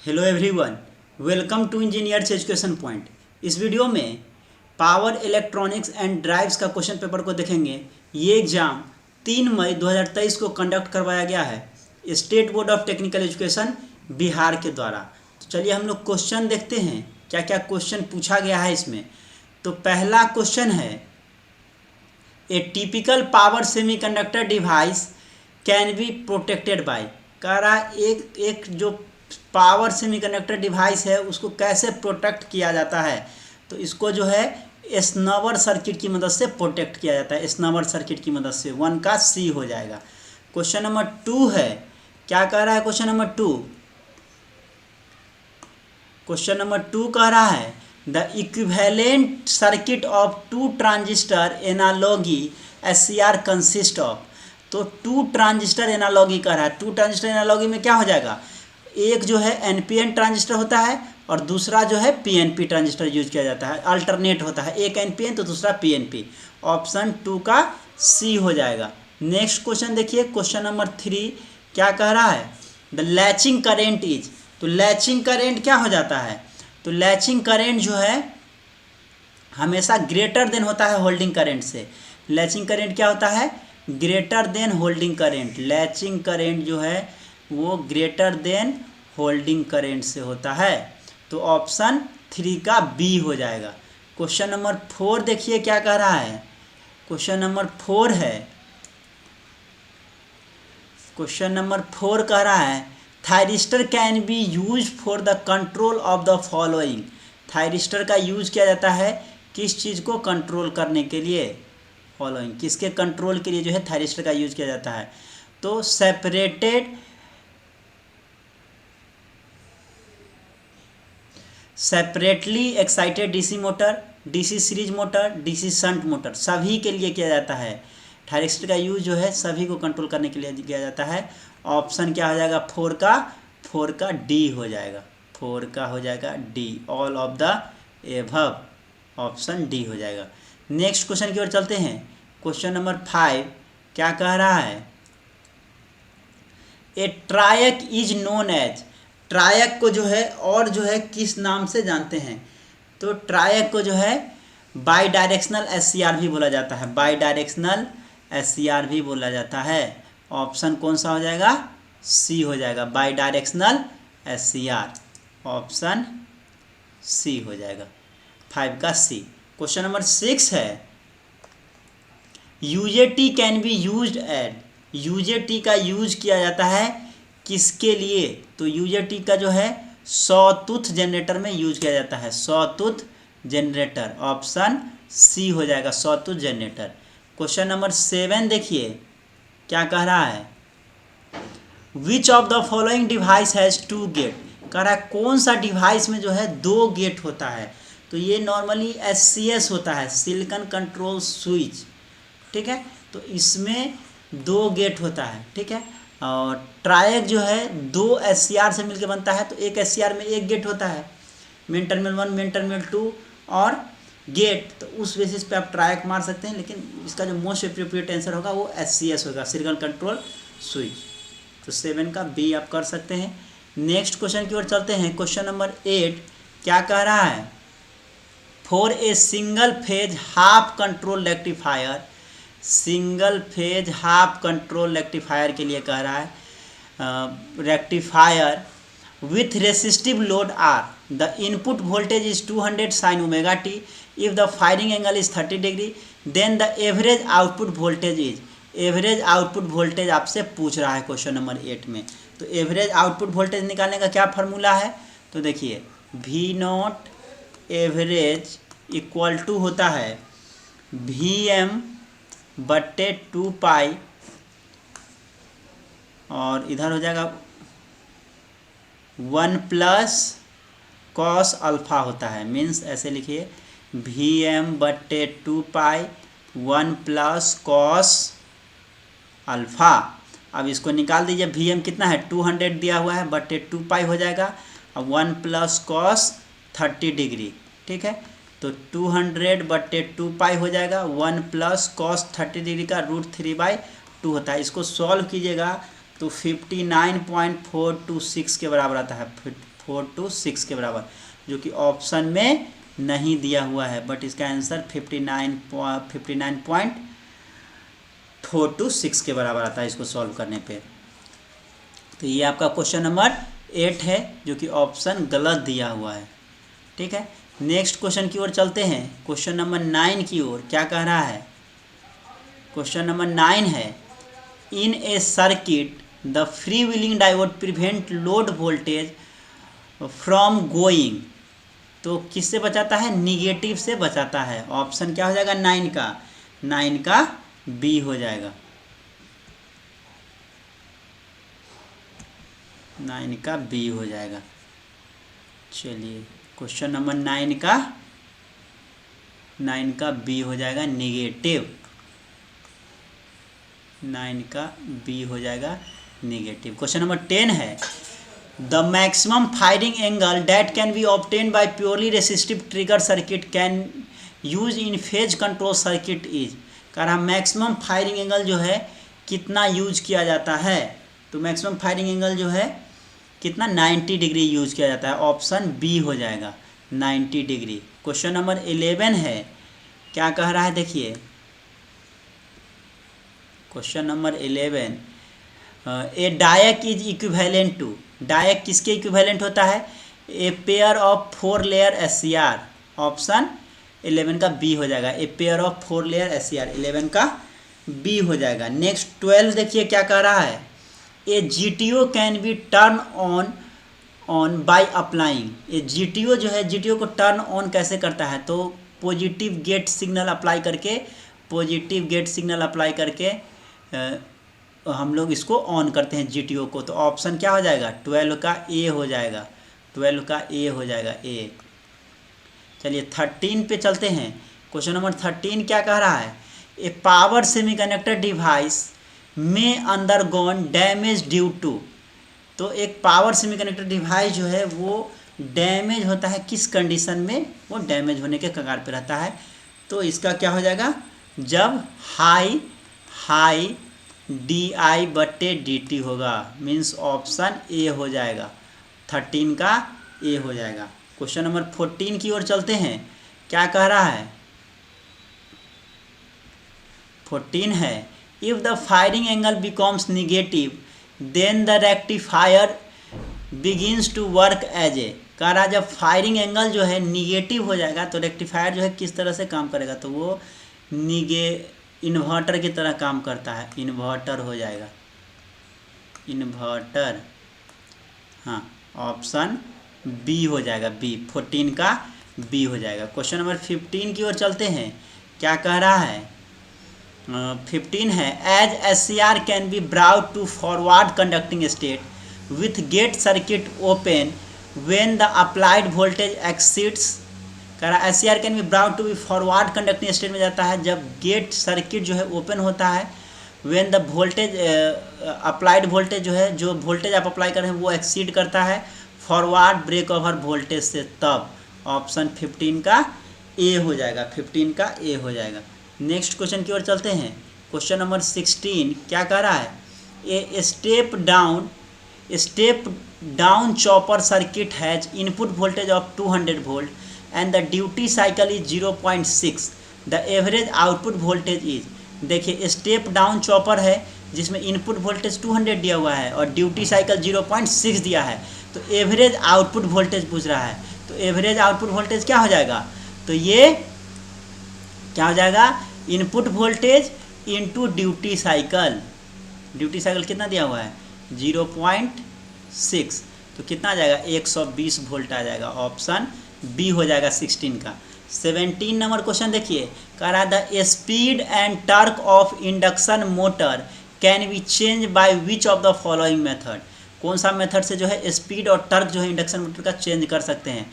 Hello everyone, welcome to engineers education point. इस video में power electronics and drives का question paper को देखेंगे। ये एग्ज़ाम 3 मई 2023 को कंडक्ट करवाया गया है state board of technical education Bihar के द्वारा। तो चलिए हम लोग क्वेश्चन देखते हैं क्या क्या क्वेश्चन पूछा गया है इसमें। तो पहला क्वेश्चन है, ए typical power semiconductor device can be protected by. कह रहा एक जो पावर सेमीकंडक्टर डिवाइस है उसको कैसे प्रोटेक्ट किया जाता है। तो इसको जो है स्नवर सर्किट की मदद से प्रोटेक्ट किया जाता है, स्नवर सर्किट की मदद से। 1 का सी हो जाएगा। क्वेश्चन नंबर 2 है, क्या कह रहा है क्वेश्चन नंबर 2? क्वेश्चन नंबर 2 कह रहा है the equivalent circuit of 2 transistor analogy SCR consist of. तो 2 ट्रांजिस्टर एनालॉगी कह रहा है। 2 ट्रांजिस्टर एनालॉगी में क्या हो जाएगा, एक जो है NPN ट्रांजिस्टर होता है और दूसरा जो है PNP ट्रांजिस्टर यूज किया जाता है, अल्टरनेट होता है, एक NPN तो दूसरा PNP। ऑप्शन 2 का सी हो जाएगा। नेक्स्ट क्वेश्चन देखिए, क्वेश्चन नंबर 3 क्या कह रहा है, द लैचिंग करेंट इज। तो लैचिंग करेंट क्या हो जाता है, तो लैचिंग करेंट जो है हमेशा ग्रेटर देन होता है होल्डिंग करेंट से। लैचिंग करेंट क्या होता है, greater than holding current. Latching current जो है वो ग्रेटर देन होल्डिंग करेंट से होता है। तो ऑप्शन 3 का बी हो जाएगा। क्वेश्चन नंबर 4 देखिए क्या कह रहा है। क्वेश्चन नंबर 4 है, क्वेश्चन नंबर 4 कह रहा है thyristor can be use for the control of the following. Thyristor का यूज किया जाता है किस चीज़ को कंट्रोल करने के लिए, फॉलोइंग किसके कंट्रोल के लिए जो है थायरिस्टर का यूज किया जाता है। तो separately excited DC motor, DC series motor, DC shunt motor, सभी के लिए किया जाता है। थायरिस्टर का यूज जो है सभी को कंट्रोल करने के लिए किया जाता है। ऑप्शन क्या हो जाएगा, 4 का डी हो जाएगा। 4 का हो जाएगा D, all of the above. Option D हो जाएगा। नेक्स्ट क्वेश्चन की ओर चलते हैं। क्वेश्चन नंबर 5 क्या कह रहा है, a triac is known as. Triac को जो है और जो है किस नाम से जानते हैं, तो ट्रायक को जो है बाई डायरेक्शनल SCR भी बोला जाता है, बाई डायरेक्शनल SCR भी बोला जाता है। ऑप्शन कौन सा हो जाएगा, सी हो जाएगा, bidirectional SCR। Option C हो जाएगा, 5 का सी। क्वेश्चन नंबर 6 है, UJT can be used eight. UJT का यूज किया जाता है किसके लिए, तो UJT का जो है सॉटूथ जनरेटर में यूज किया जाता है, सॉटूथ जनरेटर। ऑप्शन सी हो जाएगा, सॉटूथ जनरेटर। क्वेश्चन नंबर 7 देखिए क्या कह रहा है, which of the following device has 2 gate. कह रहा है कौन सा डिवाइस में जो है 2 गेट होता है। तो ये नॉर्मली SCS होता है, सिलिकॉन कंट्रोल स्विच, ठीक है। तो इसमें 2 गेट होता है, ठीक है। और ट्रायक जो है 2 SCR से मिलकर बनता है, तो एक SCR में 1 गेट होता है, मेन टर्मिनल 1, मेन टर्मिनल 2 और गेट। तो उस बेसिस पे आप ट्रायक मार सकते हैं, लेकिन इसका जो मोस्ट एप्रोप्रिएट आंसर होगा वो SCS होगा, सिलिकॉन कंट्रोल स्विच। तो 7 का बी आप कर सकते हैं। नेक्स्ट क्वेश्चन की ओर चलते हैं। क्वेश्चन नंबर 8 क्या कह रहा है, for a single phase half control rectifier. Single phase half control rectifier के लिए कह रहा है, rectifier with resistive load R, the input voltage is 200 sin omega t, if the firing angle is 30 degree, then the average output voltage is. Average output voltage आपसे पूछ रहा है question number 8 में। तो एवरेज आउटपुट वोल्टेज निकालने का क्या formula है, तो देखिए V0 एवरेज इक्वल टू होता है Vm/2 पाई, और इधर हो जाएगा 1 प्लस कॉस अल्फ़ा होता है, मीन्स ऐसे लिखिए Vm/2 पाई 1 प्लस कॉस अल्फ़ा। अब इसको निकाल दीजिए, Vm कितना है 200 दिया हुआ है, बटे 2 पाई हो जाएगा, अब 1 प्लस कॉस 30 डिग्री, ठीक है। तो 200/2 पाई हो जाएगा, 1 प्लस कॉस 30 डिग्री का √3/2 होता है। इसको सॉल्व कीजिएगा तो 59.426 के बराबर आता है, 426 के बराबर, जो कि ऑप्शन में नहीं दिया हुआ है, बट इसका आंसर 59.426 के बराबर आता है इसको सॉल्व करने पे। तो ये आपका क्वेश्चन नंबर 8 है, जो कि ऑप्शन गलत दिया हुआ है। ठीक है, नेक्स्ट क्वेश्चन की ओर चलते हैं, क्वेश्चन नंबर 9 की ओर। क्या कह रहा है? क्वेश्चन नंबर 9 है, in a circuit the free wheeling diode prevent load voltage from going. तो किससे बचाता है? निगेटिव से बचाता है। ऑप्शन क्या हो जाएगा? 9 का बी हो जाएगा, 9 का बी हो जाएगा। चलिए, क्वेश्चन नंबर 9 का बी हो जाएगा निगेटिव, 9 का बी हो जाएगा निगेटिव। क्वेश्चन नंबर 10 है, the maximum firing angle that can be obtain bye purely resistive trigger circuit can use in phase control circuit is. कह रहा मैक्सिमम फायरिंग एंगल जो है कितना यूज किया जाता है? तो मैक्सिमम फायरिंग एंगल जो है कितना? 90 डिग्री यूज किया जाता है। ऑप्शन बी हो जाएगा, 90 डिग्री। क्वेश्चन नंबर 11 है, क्या कह रहा है? देखिए, question number 11, a diac is equivalent to. Diac किसके इक्विवेलेंट होता है? A pair of 4 layer SCR। Option 11 का बी हो जाएगा, a pair of 4 layer SCR, 11 का बी हो जाएगा। नेक्स्ट 12 देखिए क्या कह रहा है, ए GTO can be turn on by applying. A GTO जो है, GTO को टर्न ऑन कैसे करता है? तो पॉजिटिव गेट सिग्नल अप्लाई करके हम लोग इसको ऑन करते हैं GTO को। तो ऑप्शन क्या हो जाएगा? 12 का ए हो जाएगा, 12 का ए हो जाएगा, ए। चलिए 13 पे चलते हैं। क्वेश्चन नंबर 13 क्या कह रहा है? ए पावर सेमीकंडक्टर डिवाइस में अंडरगॉन डैमेज ड्यू टू। तो एक पावर सेमीकंडक्टर डिवाइस जो है वो डैमेज होता है, किस कंडीशन में? वो डैमेज होने के कगार पे रहता है। तो इसका क्या हो जाएगा? जब हाई DI/dt होगा, मीन्स ऑप्शन ए हो जाएगा, 13 का ए हो जाएगा। क्वेश्चन नंबर 14 की ओर चलते हैं। क्या कह रहा है? 14 है, if the firing angle becomes negative then the rectifier begins to work as a. कह रहा जब फायरिंग एंगल जो है निगेटिव हो जाएगा तो रेक्टिफायर जो है किस तरह से काम करेगा? तो वो इन्वर्टर की तरह काम करता है, इन्वर्टर हो जाएगा, इन्वर्टर। हाँ, ऑप्शन बी हो जाएगा, बी, 14 का बी हो जाएगा। क्वेश्चन नंबर 15 की ओर चलते हैं। क्या कह रहा है? 15 है, as SCR can be brought to forward conducting state with gate circuit open when the applied voltage exceeds. कह रहा SCR can be brought to be forward conducting state में जाता है जब गेट सर्किट जो है ओपन होता है, when the voltage applied voltage जो है, जो वोल्टेज आप अप्लाई कर रहे हैं वो एक्सीड करता है फॉरवर्ड ब्रेक ओवर वोल्टेज से, तब। ऑप्शन 15 का ए हो जाएगा, 15 का ए हो जाएगा। नेक्स्ट क्वेश्चन की ओर चलते हैं। क्वेश्चन नंबर 16 क्या कह रहा है? A step down chopper circuit has input voltage of 200 volt and the duty cycle is 0.6, the average output voltage is. देखिए, स्टेप डाउन चॉपर है जिसमें इनपुट वोल्टेज 200 दिया हुआ है और ड्यूटी साइकिल 0.6 दिया है, तो एवरेज आउटपुट वोल्टेज पूछ रहा है। तो एवरेज आउटपुट वोल्टेज क्या हो जाएगा? तो ये क्या हो जाएगा? Input voltage into duty cycle. Duty cycle कितना दिया हुआ है? 0.6, तो कितना आ जाएगा? 120 वोल्ट आ जाएगा। ऑप्शन बी हो जाएगा 16 का। 17 नंबर क्वेश्चन देखिए, कह रहा the speed and torque of induction motor can be change by which of the following method. कौन सा मेथड से जो है स्पीड और टॉर्क जो है इंडक्शन मोटर का चेंज कर सकते हैं?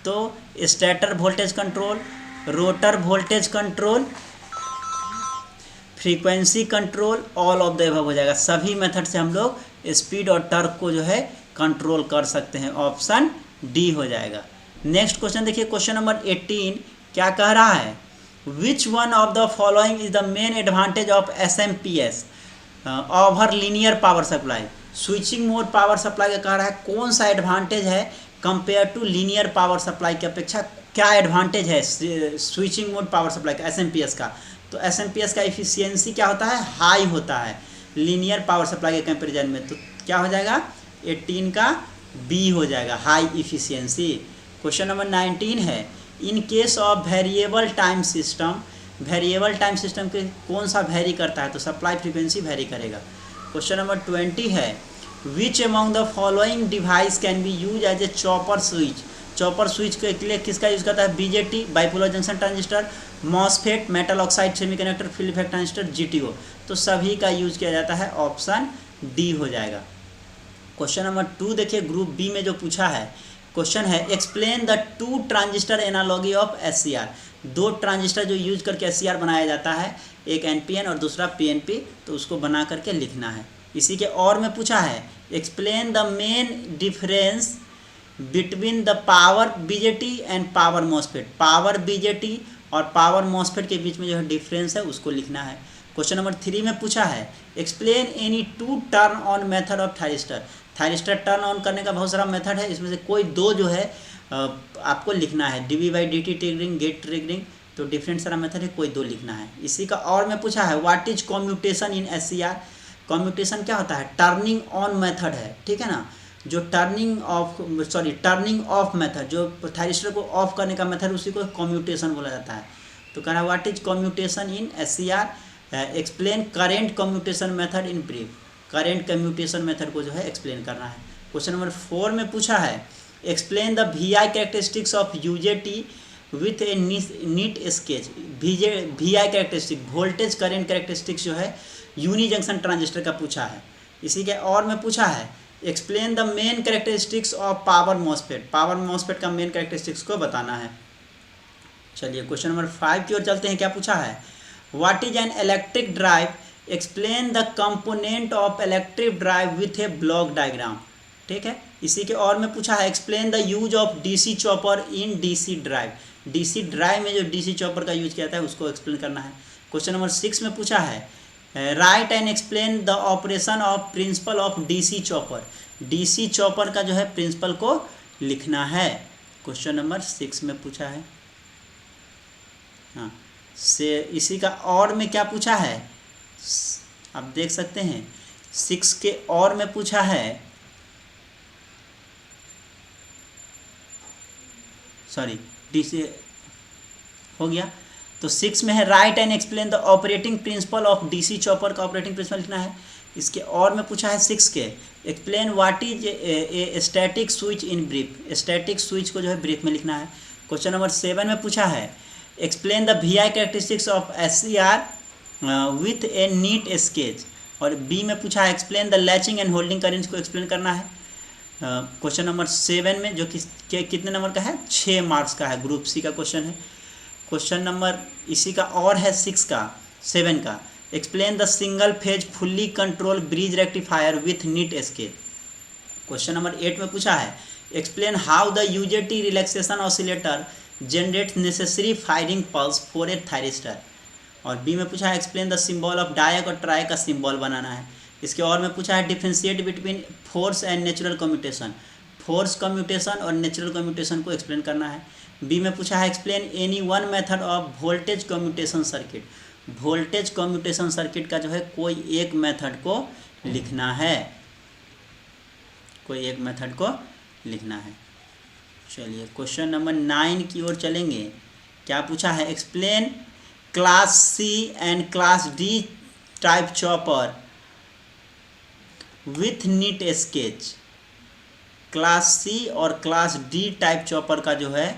तो stator voltage control, rotor voltage control, frequency control, all of the above हो जाएगा। सभी मेथड से हम लोग स्पीड और टॉर्क को जो है कंट्रोल कर सकते हैं। ऑप्शन डी हो जाएगा। नेक्स्ट क्वेश्चन देखिए, क्वेश्चन नंबर 18 क्या कह रहा है? Which one of the following is the main advantage of SMPS over linear power supply. Switching mode power supply का कह रहा है कौन सा एडवांटेज है compare to linear power supply की अपेक्षा, क्या एडवांटेज है स्विचिंग मोड पावर सप्लाई का, एसएमपीएस का। तो एसएमपीएस का इफिशियंसी क्या होता है, हाई होता है लीनियर पावर सप्लाई के कंपेरिजन में। तो क्या हो जाएगा 18 का बी हो जाएगा, हाई इफिशियंसी। क्वेश्चन नंबर 19 है, in case of variable time system, variable time system के कौन सा वेरी करता है, तो सप्लाई फ्रीक्वेंसी वेरी करेगा। क्वेश्चन नंबर 20 है, which among the following device can be use as a chopper switch. Chopper switch के लिए किसका यूज करता है, BJT bipolar junction transistor, MOSFET metal oxide semiconductor field effect transistor, GTO. तो सभी का यूज किया जाता है, ऑप्शन डी हो जाएगा। क्वेश्चन नंबर 2 देखिए, ग्रुप बी में जो पूछा है क्वेश्चन है, explain the two transistor analogy of SCR. दो ट्रांजिस्टर जो यूज करके एससीआर बनाया जाता है, एक एनपीएन और दूसरा पीएनपी, तो उसको बना करके लिखना है। इसी के और में पूछा है, explain the main difference between the power BJT and power MOSFET. Power BJT और पावर मॉसफेट के बीच में जो है डिफरेंस है उसको लिखना है। क्वेश्चन नंबर 3 में पूछा है, explain any two turn on method of thyristor. Thyristor turn on करने का बहुत सारा मेथड है, इसमें से कोई दो जो है आपको लिखना है, डीवी/डीटी ट्रिगरिंग, गेट ट्रिगरिंग। तो डिफरेंट सारा मेथड है, कोई दो लिखना है। इसी का और में पूछा है, what is commutation in SCR. Commutation क्या होता है, टर्निंग ऑन मेथड है, ठीक है ना, जो टर्निंग ऑफ मेथड, जो थायरिस्टर को ऑफ करने का मेथड, उसी को कम्यूटेशन बोला जाता है। तो कह रहा है what is commutation in SCR, explain current commutation method in brief. Current commutation method को जो है एक्सप्लेन करना है। क्वेश्चन नंबर 4 में पूछा है, explain the VI characteristics of UJT with a neat sketch. VI characteristic, voltage current characteristics जो है यूनी जंक्शन ट्रांजिस्टर का पूछा है। इसी के और में पूछा है, explain the main characteristics of power MOSFET. Power MOSFET का मेन कैरेक्टरिस्टिक्स को बताना है। चलिए क्वेश्चन नंबर 5 की ओर चलते हैं। क्या पूछा है, what is an electric drive, explain the component of electric drive with A block diagram. ठीक है। इसी के और में पूछा है, explain the use of DC chopper in DC drive. DC drive में जो डीसी चॉपर का यूज किया जाता है उसको एक्सप्लेन करना है। क्वेश्चन नंबर 6 में पूछा है, right and explain the operation of principle of DC chopper. DC chopper का जो है प्रिंसिपल को लिखना है। क्वेश्चन नंबर 6 में पूछा है। हाँ, से इसी का और में क्या पूछा है, आप देख सकते हैं 6 के और में पूछा है, सॉरी डीसी हो गया। तो 6 में है, right and explain the operating principle of DC chopper का ऑपरेटिंग प्रिंसिपल लिखना है। इसके और में पूछा है 6 के, explain what is a static switch in brief. Static switch को जो है ब्रीफ में लिखना है। क्वेश्चन नंबर 7 में पूछा है, explain the VI characteristics of SCR with a neat sketch. और बी में पूछा है, explain the latching and holding currents को एक्सप्लेन करना है। क्वेश्चन नंबर 7 में जो कितने नंबर का है, 6 मार्क्स का है, ग्रुप सी का क्वेश्चन है। क्वेश्चन नंबर इसी का और है 7 का, explain the single phase fully control bridge rectifier with neat sketch. Question number 8 में पूछा है, explain how the UJT relaxation oscillator generate necessary firing pulse for a thyristor. और बी में पूछा है, एक्सप्लेन द सिंबल ऑफ डायक और ट्रायक का symbol बनाना है। इसके और में पूछा है, differentiate between force and natural commutation. Force commutation और नेचुरल कम्यूटेशन को एक्सप्लेन करना है। बी में पूछा है, explain any one method of voltage commutation circuit. Voltage commutation circuit का जो है कोई एक मेथड को लिखना है, कोई एक मेथड को लिखना है। चलिए क्वेश्चन नंबर 9 की ओर चलेंगे। क्या पूछा है, explain class C and class D type chopper with neat sketch. Class C और क्लास डी टाइप चॉपर का जो है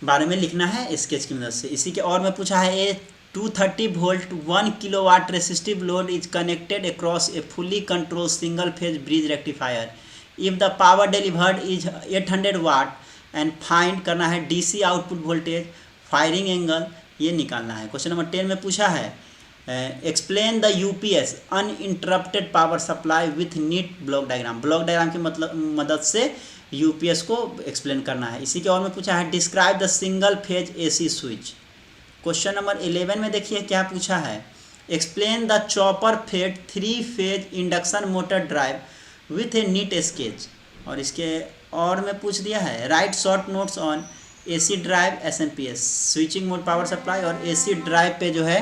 बारे में लिखना है स्केच की मदद से। इसी के और में पूछा है, a 230 volt 1 kilowatt resistive load is connected across a fully control single phase bridge rectifier if the power delivered is 800 watt and find करना है DC output voltage, firing angle, ये निकालना है। क्वेश्चन नंबर 10 में पूछा है, explain the UPS uninterrupted power supply with neat block diagram. Block diagram की मदद से यूपीएस को एक्सप्लेन करना है। इसी के और में पूछा है, describe the single phase AC switch. Question number 11 में देखिए क्या पूछा है, explain the chopper fed 3 phase induction motor drive with a neat sketch. और इसके और में पूछ दिया है write short notes on AC drive SMPS switching mode power supply. और एसी ड्राइव पे जो है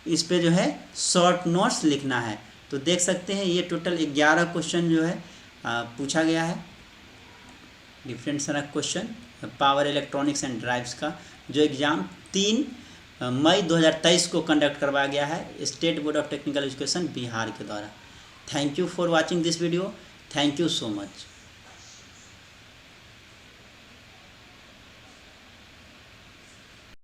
इस पे जो है शॉर्ट नोट्स लिखना है। तो देख सकते हैं ये टोटल 11 क्वेश्चन जो है पूछा गया है, डिफरेंट सारा question power electronics and drives का, जो एग्ज़ाम 3 मई 2023 को कंडक्ट करवाया गया है state board of technical education Bihar के द्वारा। Thank you for watching this video, thank you so much.